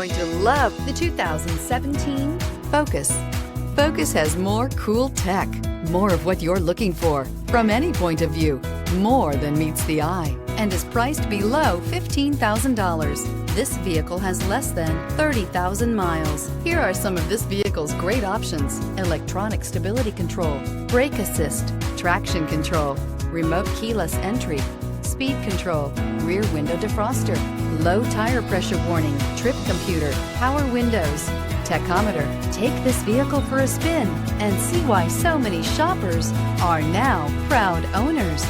Going to love the 2017 Focus. Focus has more cool tech, more of what you're looking for from any point of view, more than meets the eye, and is priced below $15,000. This vehicle has less than 30,000 miles. Here are some of this vehicle's great options: electronic stability control, brake assist, traction control, remote keyless entry, speed control, rear window defroster, low tire pressure warning, trip computer, power windows, tachometer. Take this vehicle for a spin and see why so many shoppers are now proud owners.